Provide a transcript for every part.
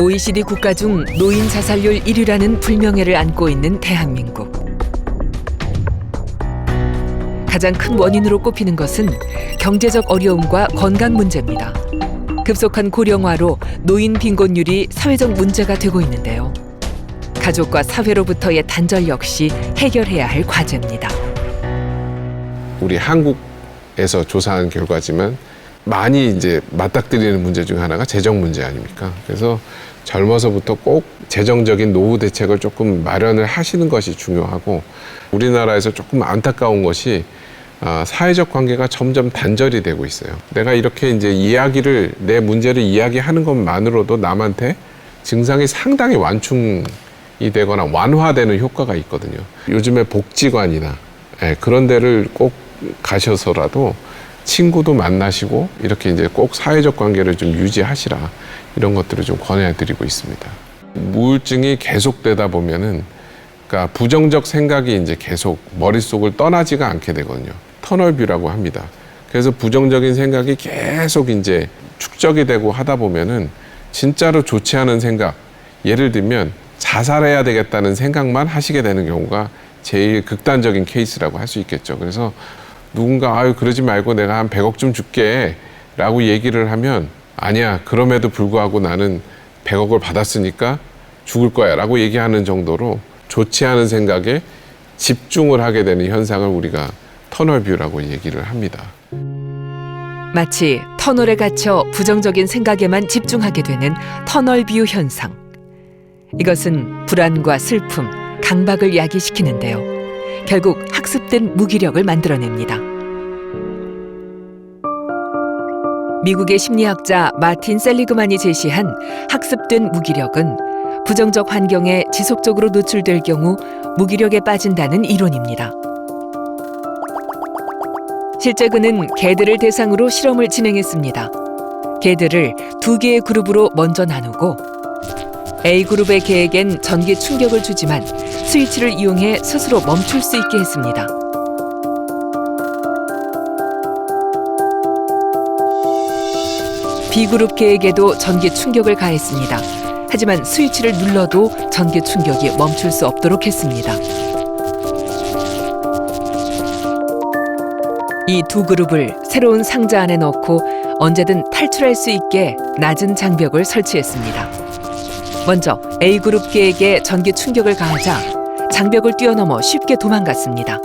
OECD 국가 중 노인 자살률 1위라는 불명예를 안고 있는 대한민국. 가장 큰 원인으로 꼽히는 것은 경제적 어려움과 건강 문제입니다. 급속한 고령화로 노인 빈곤율이 사회적 문제가 되고 있는데요. 가족과 사회로부터의 단절 역시 해결해야 할 과제입니다. 우리 한국에서 조사한 결과지만 많이 이제 맞닥뜨리는 문제 중 하나가 재정 문제 아닙니까? 그래서 젊어서부터 꼭 재정적인 노후 대책을 조금 마련을 하시는 것이 중요하고, 우리나라에서 조금 안타까운 것이 사회적 관계가 점점 단절이 되고 있어요. 내가 이렇게 이제 내 문제를 이야기하는 것만으로도 남한테 증상이 상당히 완충이 되거나 완화되는 효과가 있거든요. 요즘에 복지관이나 그런 데를 꼭 가셔서라도 친구도 만나시고 이렇게 이제 꼭 사회적 관계를 좀 유지하시라, 이런 것들을 좀 권해드리고 있습니다. 우울증이 계속되다 보면은, 그러니까 부정적 생각이 이제 계속 머릿속을 떠나지가 않게 되거든요. 터널뷰라고 합니다. 그래서 부정적인 생각이 계속 이제 축적이 되고 하다 보면은 진짜로 좋지 않은 생각, 예를 들면 자살해야 되겠다는 생각만 하시게 되는 경우가 제일 극단적인 케이스라고 할 수 있겠죠. 그래서 누군가 그러지 말고 내가 한 100억쯤 줄게 라고 얘기를 하면, 아니야, 그럼에도 불구하고 나는 100억을 받았으니까 죽을 거야 라고 얘기하는 정도로 좋지 않은 생각에 집중을 하게 되는 현상을 우리가 터널뷰라고 얘기를 합니다. 마치 터널에 갇혀 부정적인 생각에만 집중하게 되는 터널뷰 현상. 이것은 불안과 슬픔, 강박을 야기시키는데요. 결국 학습된 무기력을 만들어냅니다. 미국의 심리학자 마틴 셀리그만이 제시한 학습된 무기력은 부정적 환경에 지속적으로 노출될 경우 무기력에 빠진다는 이론입니다. 실제 그는 개들을 대상으로 실험을 진행했습니다. 개들을 2개의 그룹으로 먼저 나누고 A그룹의 개에겐 전기 충격을 주지만 스위치를 이용해 스스로 멈출 수 있게 했습니다. B그룹 개에게도 전기 충격을 가했습니다. 하지만 스위치를 눌러도 전기 충격이 멈출 수 없도록 했습니다. 이 2그룹을 새로운 상자 안에 넣고 언제든 탈출할 수 있게 낮은 장벽을 설치했습니다. 먼저 A그룹 개에게 전기 충격을 가하자 장벽을 뛰어넘어 쉽게 도망갔습니다.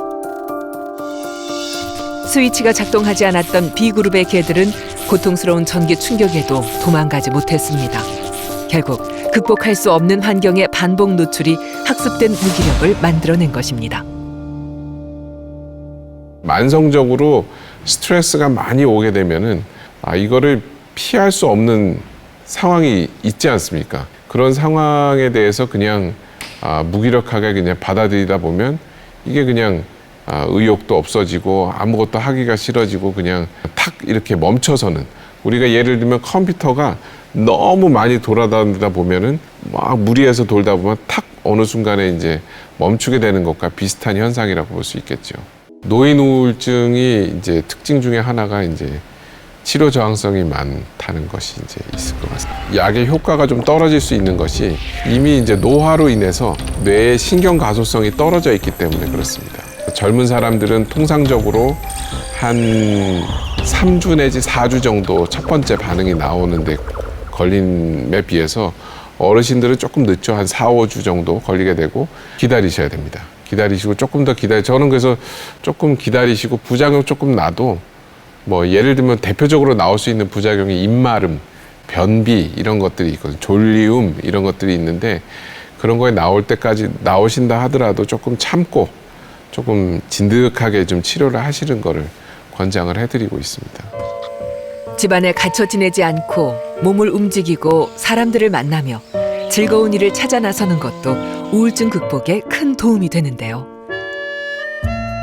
스위치가 작동하지 않았던 B그룹의 개들은 고통스러운 전기 충격에도 도망가지 못했습니다. 결국 극복할 수 없는 환경의 반복 노출이 학습된 무기력을 만들어낸 것입니다. 만성적으로 스트레스가 많이 오게 되면은 이거를 피할 수 없는 상황이 있지 않습니까? 그런 상황에 대해서 그냥 무기력하게 그냥 받아들이다 보면 이게 그냥 의욕도 없어지고 아무것도 하기가 싫어지고 그냥 탁 이렇게 멈춰서는, 우리가 예를 들면 컴퓨터가 너무 많이 돌아다니다 보면은 막 무리해서 돌다 보면 탁 어느 순간에 이제 멈추게 되는 것과 비슷한 현상이라고 볼 수 있겠죠. 노인 우울증이 이제 특징 중에 하나가 이제 치료 저항성이 많다는 것이 이제 있을 것 같습니다. 약의 효과가 좀 떨어질 수 있는 것이 이미 이제 노화로 인해서 뇌의 신경 가소성이 떨어져 있기 때문에 그렇습니다. 젊은 사람들은 통상적으로 한 3주 내지 4주 정도 첫 번째 반응이 나오는데 걸림에 비해서 어르신들은 조금 늦죠. 한 4, 5주 정도 걸리게 되고 기다리셔야 됩니다. 기다리시고 조금 더 저는 그래서 조금 기다리시고 부작용 조금 나도 뭐 예를 들면 대표적으로 나올 수 있는 부작용이 입마름, 변비 이런 것들이 있거든요. 졸리움 이런 것들이 있는데 그런 거에 나올 때까지 나오신다 하더라도 조금 참고 조금 진득하게 좀 치료를 하시는 거를 권장을 해드리고 있습니다. 집안에 갇혀 지내지 않고 몸을 움직이고 사람들을 만나며 즐거운 일을 찾아 나서는 것도 우울증 극복에 큰 도움이 되는데요.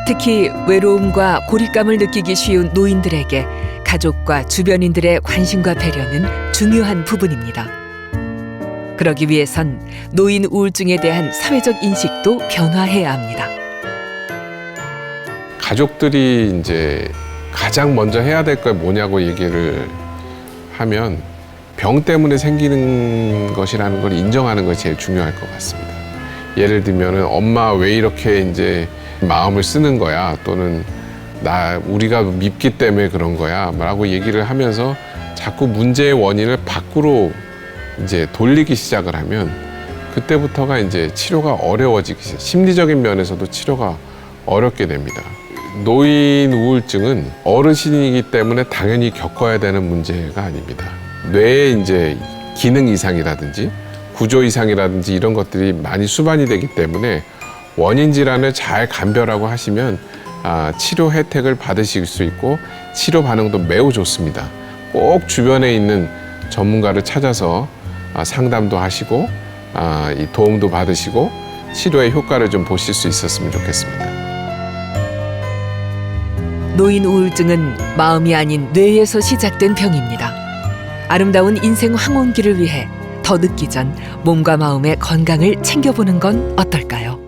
특히 외로움과 고립감을 느끼기 쉬운 노인들에게 가족과 주변인들의 관심과 배려는 중요한 부분입니다. 그러기 위해선 노인 우울증에 대한 사회적 인식도 변화해야 합니다. 가족들이 이제 가장 먼저 해야 될 게 뭐냐고 얘기를 하면 병 때문에 생기는 것이라는 걸 인정하는 것이 제일 중요할 것 같습니다. 예를 들면은 엄마 왜 이렇게 이제 마음을 쓰는 거야, 또는 우리가 밉기 때문에 그런 거야 라고 얘기를 하면서 자꾸 문제의 원인을 밖으로 이제 돌리기 시작을 하면 그때부터가 이제 치료가 어려워지기 시작, 심리적인 면에서도 치료가 어렵게 됩니다. 노인 우울증은 어르신이기 때문에 당연히 겪어야 되는 문제가 아닙니다. 뇌의 이제 기능 이상이라든지 구조 이상이라든지 이런 것들이 많이 수반이 되기 때문에 원인 질환을 잘 감별하고 하시면 치료 혜택을 받으실 수 있고 치료 반응도 매우 좋습니다. 꼭 주변에 있는 전문가를 찾아서 상담도 하시고 이 도움도 받으시고 치료의 효과를 좀 보실 수 있었으면 좋겠습니다. 노인 우울증은 마음이 아닌 뇌에서 시작된 병입니다. 아름다운 인생 황혼기를 위해 더 늦기 전 몸과 마음의 건강을 챙겨보는 건 어떨까요?